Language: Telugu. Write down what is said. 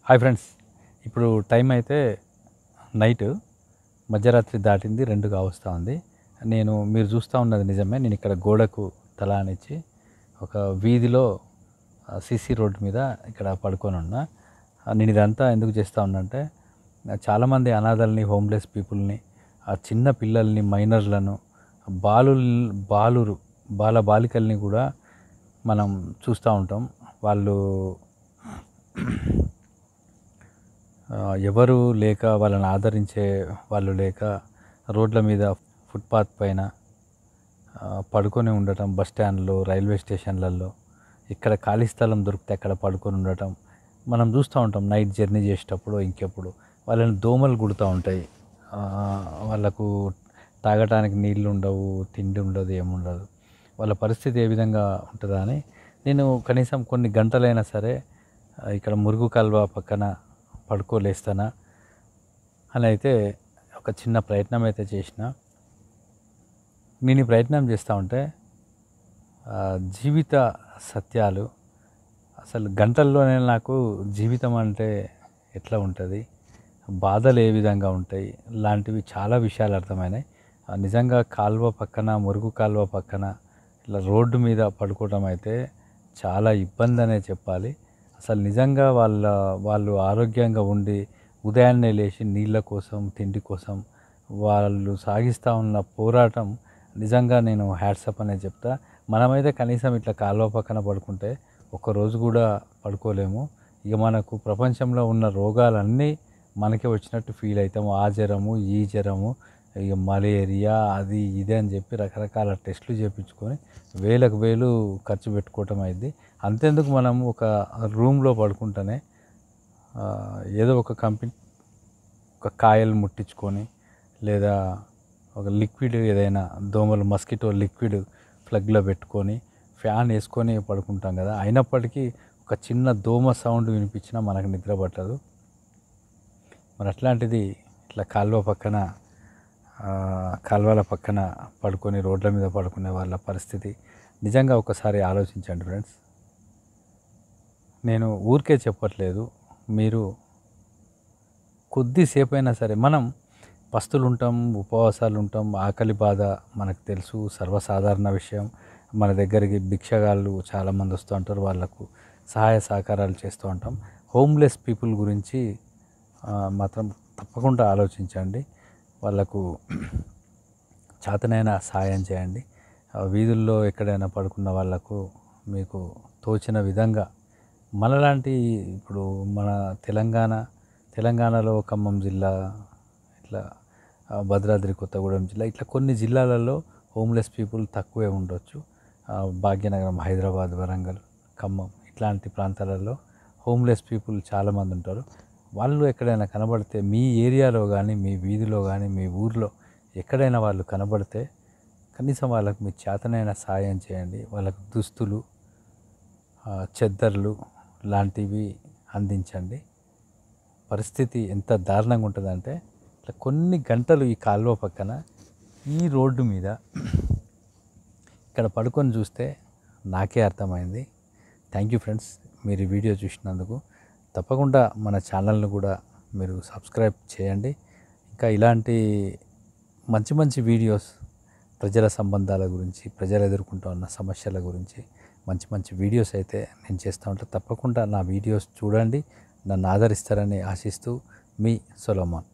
హాయ్ ఫ్రెండ్స్, ఇప్పుడు టైం అయితే నైట్ మధ్యరాత్రి దాటింది 2 కావస్తా ఉంది. మీరు చూస్తూ ఉన్నది నిజమే. నేను ఇక్కడ గోడకు తల ఆనించి ఒక వీధిలో సీసీ రోడ్ మీద ఇక్కడ పడుకొని ఉన్నా. నేను ఇదంతా ఎందుకు చేస్తూ ఉన్నానంటే, చాలామంది అనాథల్ని, హోమ్లెస్ పీపుల్ని, చిన్న పిల్లల్ని, మైనర్లను, బాలురు బాలికల్ని కూడా మనం చూస్తూ ఉంటాం. వాళ్ళు ఎవరు లేక, వాళ్ళని ఆదరించే వాళ్ళు లేక, రోడ్ల మీద, ఫుట్పాత్ పైన పడుకొని ఉండటం, బస్ స్టాండ్లో, రైల్వే స్టేషన్లలో ఇక్కడ ఖాళీ స్థలం దొరికితే అక్కడ పడుకొని ఉండటం మనం చూస్తూ ఉంటాం. నైట్ జర్నీ చేసేటప్పుడు ఇంకెప్పుడు వాళ్ళని దోమలు కుడుతూ ఉంటాయి. వాళ్ళకు తాగటానికి నీళ్ళు ఉండవు, తిండి ఉండదు, ఏముండదు. వాళ్ళ పరిస్థితి ఏ విధంగా ఉంటుందా అని నేను కనీసం కొన్ని గంటలైనా సరే ఇక్కడ మురుగు కాలువ పక్కన పడుకోలేస్తానా అని అయితే ఒక చిన్న ప్రయత్నం అయితే చేసిన. నేను ఈ ప్రయత్నం చేస్తూ ఉంటే జీవిత సత్యాలు, అసలు గంటల్లోనే నాకు జీవితం అంటే ఎట్లా ఉంటుంది, బాధలు ఏ విధంగా ఉంటాయి, లాంటివి చాలా విషయాలు అర్థమైనాయి. నిజంగా కాలువ పక్కన, మురుగు కాలువ పక్కన ఇట్లా రోడ్డు మీద పడుకోవడం అయితే చాలా ఇబ్బంది అనే చెప్పాలి. అసలు నిజంగా వాళ్ళు ఆరోగ్యంగా ఉండి ఉదయాన్నే లేచి నీళ్ళ కోసం, తిండి కోసం వాళ్ళు సాగిస్తూ ఉన్న పోరాటం నిజంగా నేను హ్యాట్సప్ అనే చెప్తా. మనమైతే కనీసం ఇట్లా కాలువ పక్కన పడుకుంటే ఒక్కరోజు కూడా పడుకోలేము. ఇక మనకు ప్రపంచంలో ఉన్న రోగాలన్నీ మనకే వచ్చినట్టు ఫీల్ అవుతాము. ఆ జ్వరము, ఈ జ్వరము, ఇక మలేరియా, అది ఇది అని చెప్పి రకరకాల టెస్టులు చేయించుకొని వేలకు వేలు ఖర్చు పెట్టుకోవటం అయింది. అంతెందుకు, మనం ఒక రూమ్లో పడుకుంటేనే ఏదో ఒక కాయలు ముట్టించుకొని, లేదా ఒక లిక్విడ్ ఏదైనా దోమలు మస్కిటో లిక్విడ్ ప్లగ్లో పెట్టుకొని ఫ్యాన్ వేసుకొని పడుకుంటాం కదా. అయినప్పటికీ ఒక చిన్న దోమ సౌండ్ వినిపించినా మనకు నిద్ర పట్టదు. మరి అట్లాంటిది ఇట్లా కాలువల పక్కన పడుకొని రోడ్ల మీద పడుకునే వాళ్ళ పరిస్థితి నిజంగా ఒకసారి ఆలోచించండి ఫ్రెండ్స్. నేను ఊరికే చెప్పట్లేదు. మీరు కొద్దిసేపు అయినా సరే, మనం పస్తులు ఉంటాం, ఉపవాసాలు ఉంటాం, ఆకలి బాధ మనకు తెలుసు, సర్వసాధారణ విషయం. మన దగ్గరికి భిక్షగాళ్ళు చాలామంది వస్తూ ఉంటారు, వాళ్ళకు సహాయ సహకారాలు చేస్తూ ఉంటాం. హోమ్లెస్ పీపుల్ గురించి మాత్రం తప్పకుండా ఆలోచించండి. వాళ్ళకు చేతనైన సహాయం చేయండి. వీధుల్లో ఎక్కడైనా పడుకున్న వాళ్ళకు మీకు తోచిన విధంగా మనలాంటి, ఇప్పుడు మన తెలంగాణలో ఖమ్మం జిల్లా, ఇట్లా భద్రాద్రి కొత్తగూడెం జిల్లా, ఇట్లా కొన్ని జిల్లాలలో హోమ్లెస్ పీపుల్ తక్కువే ఉండొచ్చు. భాగ్యనగరం, హైదరాబాద్, వరంగల్, ఖమ్మం ఇట్లాంటి ప్రాంతాలలో హోమ్లెస్ పీపుల్ చాలామంది ఉంటారు. వాళ్ళు ఎక్కడైనా కనబడితే మీ ఏరియాలో కానీ, మీ వీధిలో కానీ, మీ ఊర్లో ఎక్కడైనా వాళ్ళు కనబడితే కనీసం వాళ్ళకు మీ చేతనైన సాయం చేయండి. వాళ్ళకు దుస్తులు, చెద్దర్లు లాంటివి అందించండి. పరిస్థితి ఎంత దారుణంగా ఉంటుందంటే, ఇట్లా కొన్ని గంటలు ఈ కాలువ పక్కన, ఈ రోడ్డు మీద ఇక్కడ పడుకొని చూస్తే నాకే అర్థమైంది. థ్యాంక్ యూ ఫ్రెండ్స్, మీరు ఈ వీడియో చూసినందుకు. తప్పకుండా మన ఛానల్ను కూడా మీరు సబ్స్క్రైబ్ చేయండి. ఇంకా ఇలాంటి మంచి మంచి వీడియోస్, ప్రజల సంబంధాల గురించి, ప్రజలు ఎదుర్కొంటూ ఉన్న సమస్యల గురించి మంచి మంచి వీడియోస్ అయితే నేను చేస్తూ ఉంటాను. తప్పకుండా నా వీడియోస్ చూడండి, నన్ను ఆదరిస్తారని ఆశిస్తూ మీ సొలొమోన్.